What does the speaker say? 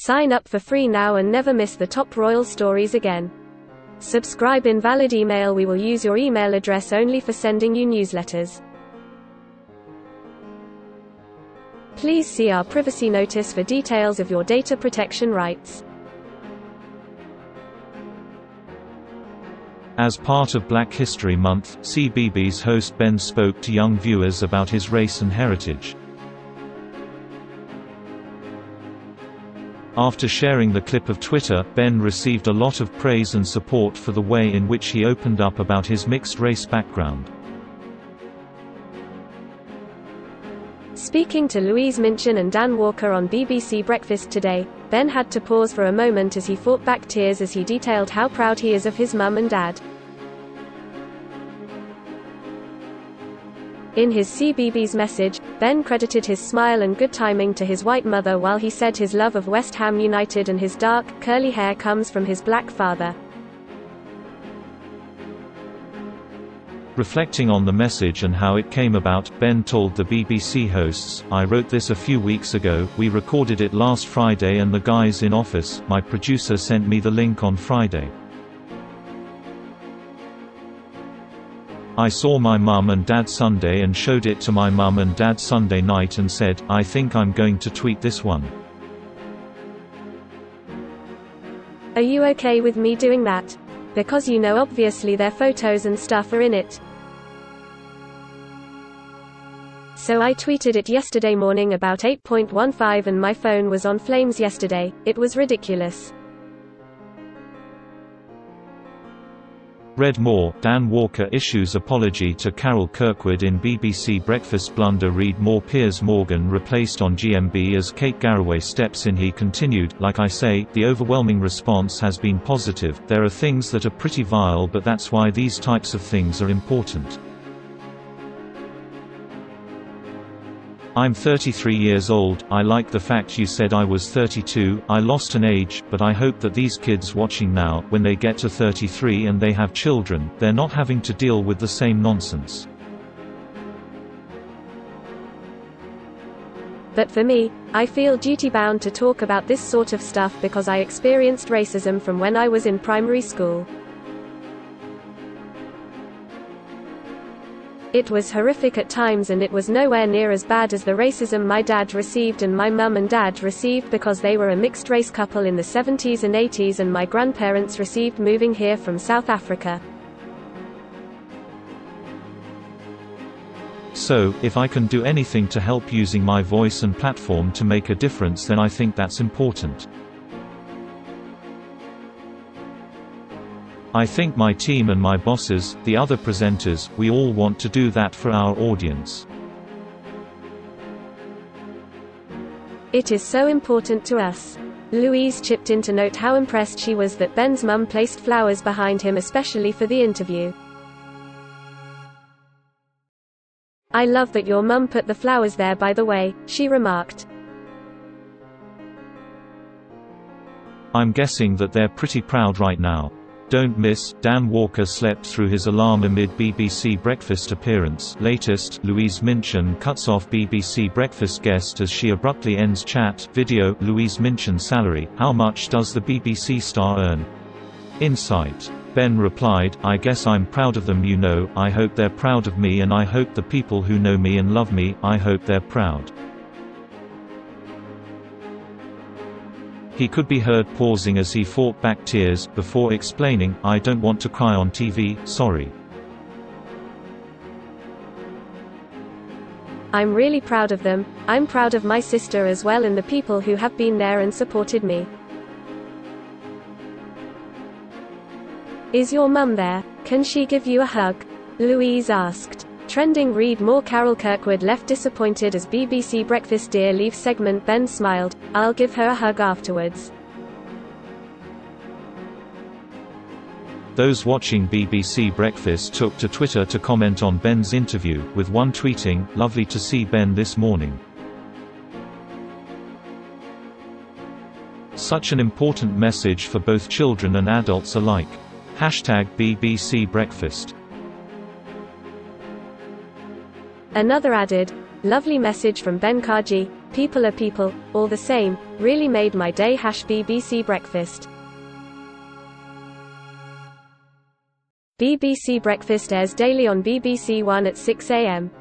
Sign up for free now and never miss the top royal stories again. Subscribe. Invalid email. We will use your email address only for sending you newsletters. Please see our privacy notice for details of your data protection rights. As part of Black History Month, CBeebies host Ben spoke to young viewers about his race and heritage. After sharing the clip of Twitter, Ben received a lot of praise and support for the way in which he opened up about his mixed-race background. Speaking to Louise Minchin and Dan Walker on BBC Breakfast Today, Ben had to pause for a moment as he fought back tears as he detailed how proud he is of his mum and dad. In his CBeebies message, Ben credited his smile and good timing to his white mother, while he said his love of West Ham United and his dark, curly hair comes from his black father. Reflecting on the message and how it came about, Ben told the BBC hosts, "I wrote this a few weeks ago, we recorded it last Friday and the guys in office, my producer sent me the link on Friday. I saw my mum and dad Sunday and showed it to my mum and dad Sunday night and said, I think I'm going to tweet this one. Are you okay with me doing that? Because you know obviously their photos and stuff are in it. So I tweeted it yesterday morning about 8:15 and my phone was on flames yesterday. It was ridiculous." Read more. Dan Walker issues apology to Carol Kirkwood in BBC Breakfast blunder. Read more. Piers Morgan replaced on GMB as Kate Garraway steps in. He continued, "Like I say, the overwhelming response has been positive. There are things that are pretty vile, but that's why these types of things are important. I'm 33 years old, I like the fact you said I was 32, I lost an age, but I hope that these kids watching now, when they get to 33 and they have children, they're not having to deal with the same nonsense. But for me, I feel duty-bound to talk about this sort of stuff because I experienced racism from when I was in primary school. It was horrific at times and it was nowhere near as bad as the racism my dad received and my mum and dad received because they were a mixed-race couple in the 70s and 80s and my grandparents received moving here from South Africa. So, if I can do anything to help using my voice and platform to make a difference, then I think that's important. I think my team and my bosses, the other presenters, we all want to do that for our audience. It is so important to us." Louise chipped in to note how impressed she was that Ben's mum placed flowers behind him especially for the interview. "I love that your mum put the flowers there, by the way," she remarked. I'm guessing that they're pretty proud right now. Don't miss, Dan Walker slept through his alarm amid BBC Breakfast appearance. Latest, Louise Minchin cuts off BBC Breakfast guest as she abruptly ends chat. Video, Louise Minchin salary, how much does the BBC star earn? Insight. Ben replied, I guess I'm proud of them, you know, I hope they're proud of me and I hope the people who know me and love me, I hope they're proud. He could be heard pausing as he fought back tears, before explaining, I don't want to cry on TV, sorry. I'm really proud of them, I'm proud of my sister as well and the people who have been there and supported me. Is your mum there? Can she give you a hug? Louise asked. Trending. Read more. Carol Kirkwood left disappointed as BBC Breakfast Dear leave segment. Ben smiled, I'll give her a hug afterwards. Those watching BBC Breakfast took to Twitter to comment on Ben's interview, with one tweeting, lovely to see Ben this morning. Such an important message for both children and adults alike. #BBC Breakfast. Another added, lovely message from Ben Kaji, People are people, all the same, really made my day. BBC Breakfast. BBC Breakfast airs daily on BBC One at 6 a.m.